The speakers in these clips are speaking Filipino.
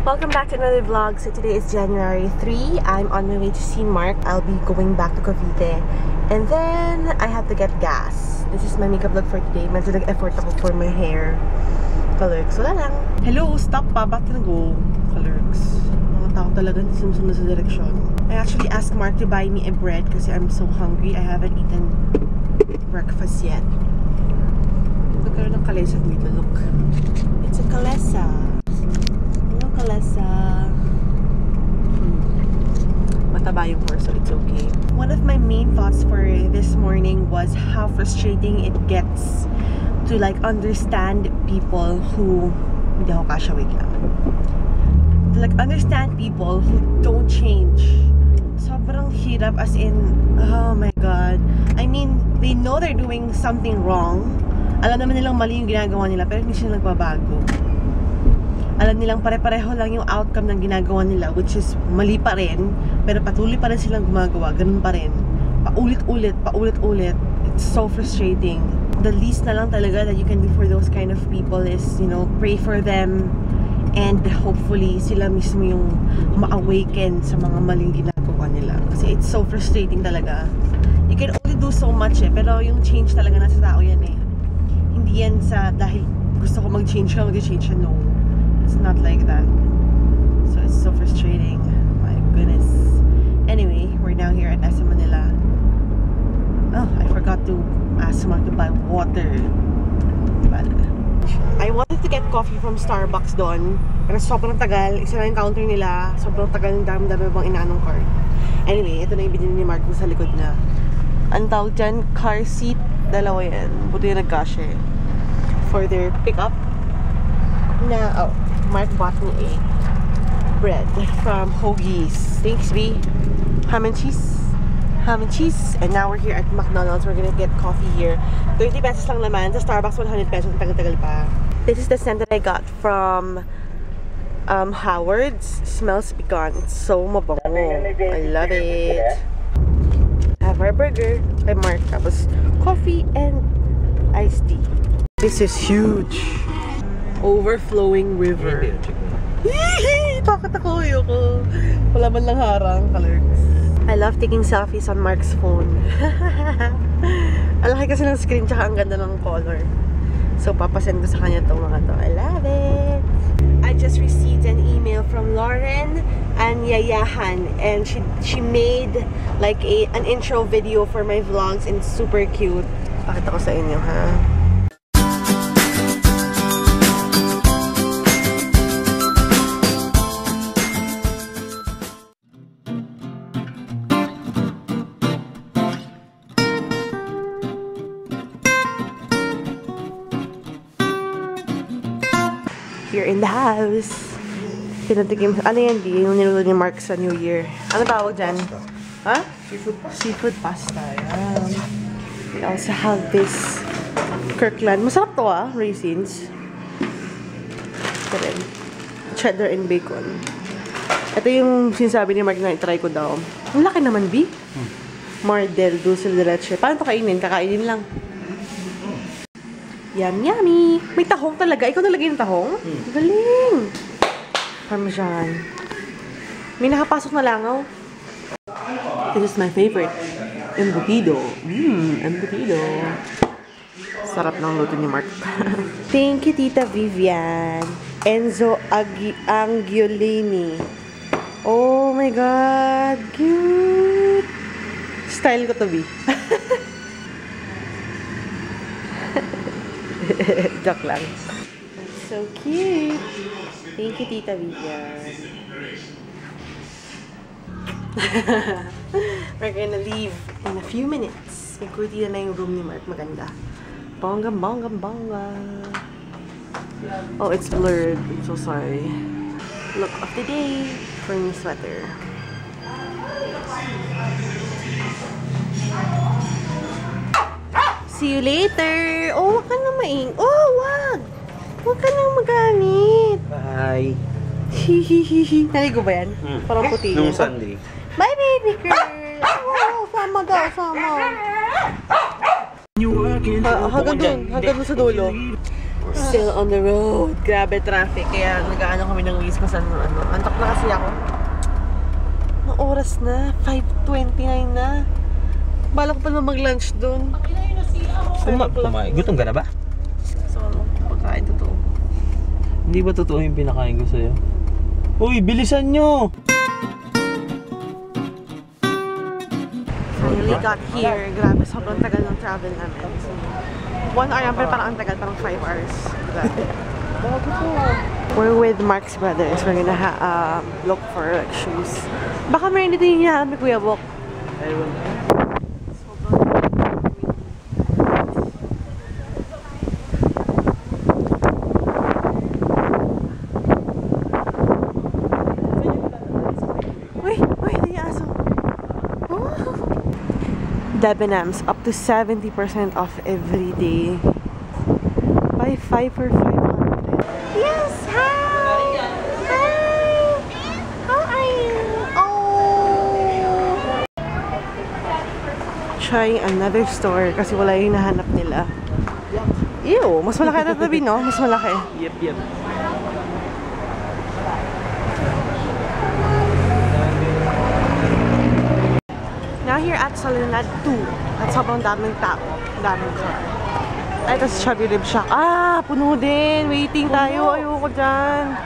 Welcome back to another vlog. So today is January 3. I'm on my way to see Mark. I'll be going back to Cavite. And then I have to get gas. This is my makeup look for today. Medyo nag-effort ako for my hair. Kalurks, wala lang. Hello, stop pa. Ba't ka nag-go? Kalurks. Mga tao talaga sumusunod sa direksyon. I actually asked Mark to buy me a bread kasi I'm so hungry. I haven't eaten breakfast yet. Magkaroon ng kalesa dito. Look. It's a kalesa. Kalesa. Mataba yung horse, so it's okay. One of my main thoughts for this morning was how frustrating it gets to like understand people who hindi ako kasha, wait lang. To like understand people who don't change. Sobrang hirap, as in, oh my god. I mean, they know they're doing something wrong. Alam naman nilang mali yung ginagawa nila, pero hindi sila nagbabago. Alam nilang pare-pareho lang yung outcome ng ginagawa nila, which is mali pa rin, pero patuloy pa rin silang gumagawa, ganun pa rin. Paulit-ulit, paulit-ulit. It's so frustrating. The least na lang talaga that you can do for those kind of people is, you know, pray for them, and hopefully sila mismo yung ma-awaken sa mga maling ginagawa nila. Kasi it's so frustrating talaga. You can only do so much pero yung change talaga nasa tao yan eh. Hindi yan sa dahil gusto ko mag-change ka, mag-change ka, no. It's not like that. So it's so frustrating. My goodness. Anyway, we're now here at SM Manila. Oh, I forgot to ask Mark to buy water. But I wanted to get coffee from Starbucks doon. Pero sobrang tagal. Isa lang yung counter nila. Sobrang tagal, yung dami-dami bang inaanong card. Anyway, ito na yung binili ni Mark sa likod na. Ang tawag dyan, car seat. Dalawa yan. Buti yung nagkasya. For their pickup. Na, oh, Mark bought me a bread from Hoagie's. Thanks, B. Ham and cheese. Ham and cheese. And now we're here at McDonald's. We're gonna get coffee here. 30 pesos lang naman. Sa Starbucks, 100 pesos. Tagal-tagal pa. This is the scent that I got from Howard's. Smells pecan. It's so mabango. I love it. Have our burger by Mark. Tapos coffee and iced tea. This is huge. Overflowing river. Bakit ako? Ayoko. Wala man lang harang. Kalurks. I love taking selfies on Mark's phone. Ang laki kasi ng screen, tsaka ang ganda ng color. So papasend ko sa kanya itong mga to. I love it. I just received an email from Lauren and Yayahan, and she made like an intro video for my vlogs, and it's super cute. Pakita ko sa inyo, ha? Here in the house. Pinatikim. Ano yan, di? Yung niluto ni Mark sa New Year. Ano tawag dyan? Ha? Seafood pasta. Seafood pasta. Yan. We also have this Kirkland. Masarap to raisins. Ito rin. Cheddar and bacon. Ito yung sinasabi ni Mark na itry ko daw. Ang laki naman, B. Mardel, dulce de leche. Paano ito kainin? Kakainin lang. Yum, yummy! May tahong talaga. Ikaw nalagay ng tahong? Galing! Parmesan. May nakapasok na langaw. This is my favorite. Embutido. Embutido. Sarap ng luto ni Mark. Thank you, Tita Vivian. Enzo Angiolini. Oh my God! Cute! Style ko to, B. Joke lang. So cute. Thank you, Tita Vivian. We're gonna leave in a few minutes. May kurtina na yung room ni Mark. Maganda. Bongga. Oh, it's blurred. I'm so sorry. Look of the day for me sweater. See you later. Oh, wag ka na maing. Oh, wag. Wag ka na magamit. Bye. Hihihihi. Naligo ba yan? Parang puti. Nung Sunday. Bye, baby girl. Oh, sama daw, sama. Hanggang dun sa dulo. Still on the road. Grabe traffic. Kaya nag-ano kami ng Waze kung saan ano. Antok na kasi ako. Anong oras na? 5:29 na. Bala ko pa na mag-lunch dun. Kumain. Gutom ka na ba? So, pagkain totoo. Hindi ba totoo yung pinakain ko sa'yo? Uy, bilisan nyo! Finally got here. Grabe, sobrang tagal ng travel namin. So, 1 hour, pero parang ang tagal, parang 5 hours. Grabe. We're with Mark's brothers. We're gonna look for like, shoes. Baka meron dito yung hinahanap ni Kuya Bok. Debenhams up to 70% off every day. Buy 5 for 500. Yes, hi! Hi! How are you? Oh! Trying another store kasi wala yung nahanap nila. Ew! Mas malaki na tabi, no? Mas malaki. Yep. Now here at Salinad 2. At sobrang daming tao. Daming car. Ay, ito si Chubby Rib Shack. Ah, puno din. Waiting tayo. Ayoko dyan.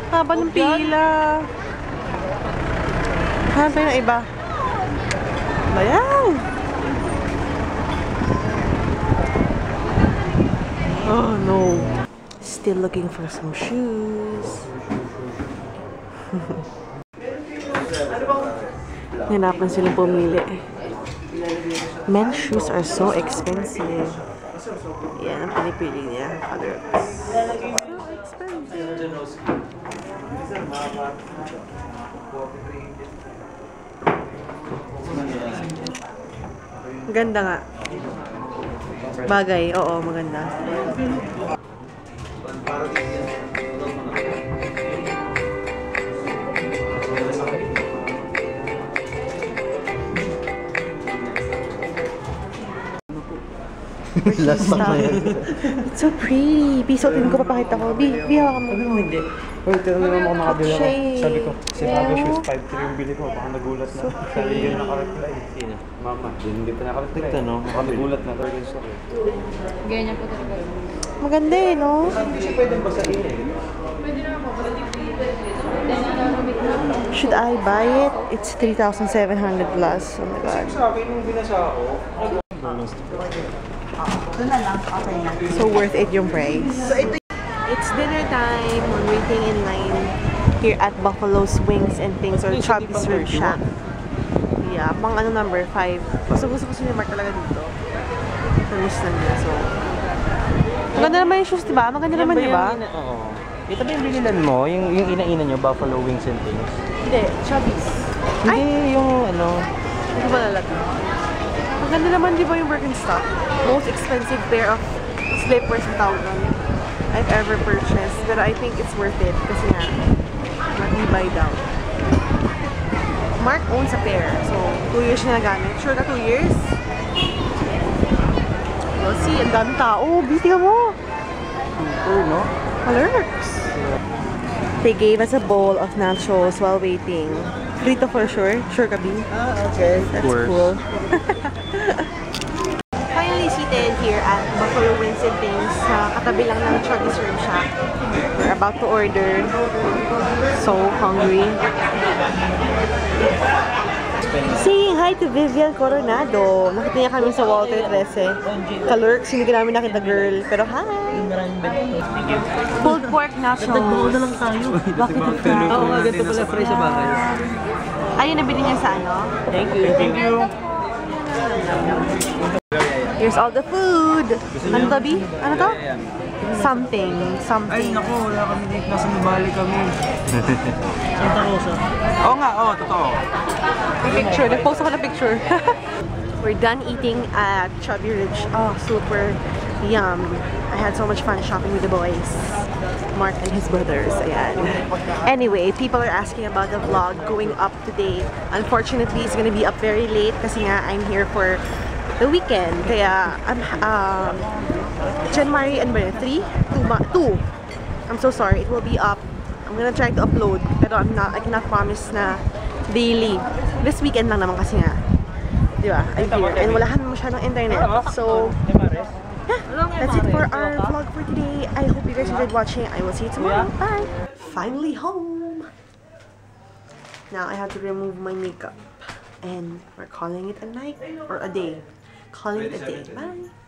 Haba ng pila. Hanap tayo ng iba. Bayan! Oh no. Still looking for some shoes. Hanapan silang pumili. Men's shoes are so expensive. Yan ang pinipili niya. Colors. So expensive. Ganda nga. Bagay, oo, maganda. Last time. It's so pretty. Bisotin ko, papakita ko. Hawakan mo. Ano hindi? Uy, tinanong naman ako nakabila ko. Shade. Sabi ko, si Bago Shoes 5-3 yung bili ko. Baka nagulat na. Sabi yun nakareply. Sino? Mama. Hindi pa nakareply. Nagtanong. Baka nagulat na. Target stock eh. Ganyan po talaga. Maganda eh, no? Hindi siya pwedeng basahin eh. Pwede naman po. Should I buy it? It's 3,700 plus. Oh my god. Sa akin, nung binasa ako, So worth it yung price. It's dinner time. We're waiting in line here at Buffalo's Wings and Things or Chubby's Rib Shack. Yeah, pang ano number 5. Gusto ko si Mark talaga dito. Finish na niya. So, maganda naman yung shoes, diba? Maganda naman, diba? Oo. Ito ba yung bililan mo? Yung ina-ina nyo, Buffalo Wings and Things? Hindi, Chubby's. Hindi, yung ano... Hindi ba lalaki? Maganda naman, di ba yung Birkenstock? Most expensive pair of slippers na tawag nun I've ever purchased. Pero I think it's worth it kasi nga, matibay daw. Mark owns a pair. So, 2 years na nagamit. Sure ka 2 years? We'll see. Ang dami tao. Beauty ka mo. Super, no? Alerts. They gave us a bowl of nachos while waiting. Frito for sure. Sure ka, B? Okay. That's cool. Finally seated here at Buffalo Wings and Things sa katabi lang ng Chubby's Rib Shack. We're about to order. So hungry. Saying hi to Vivian Coronado. Nakita niya kami sa Walter 13. Kalurks, hindi ka namin nakita girl. Pero hi! Pulled pork nachos. Nagbago na lang tayo. Bakit ito? Oo, ganito pala fry sa bahay. Ayun, nabili niya sa ano? Thank you. Thank you. Here's all the food. Ano to, B? Ano to? Something. Ay, naku, wala kami dito. Nasa Nubali kami. Santa Rosa. Oo nga, oo, totoo. Picture. Nag-post ako ng picture. We're done eating at Chubby Ridge. Oh, super yum. I had so much fun shopping with the boys. Mark and his brothers. Ayan. Anyway, people are asking about the vlog going up today. Unfortunately, it's gonna be up very late kasi nga I'm here for the weekend. Kaya January and 3? 2. I'm so sorry. It will be up. I'm gonna try to upload. Pero I cannot promise na daily. This weekend lang naman kasi nga. Diba? I'm here. And wala kami masyadong internet. So, yeah. That's it for our vlog for today. I hope you guys enjoyed watching. I will see you tomorrow. Bye! Finally home! Now I have to remove my makeup. And we're calling it a night or a day. Calling it a day. Bye!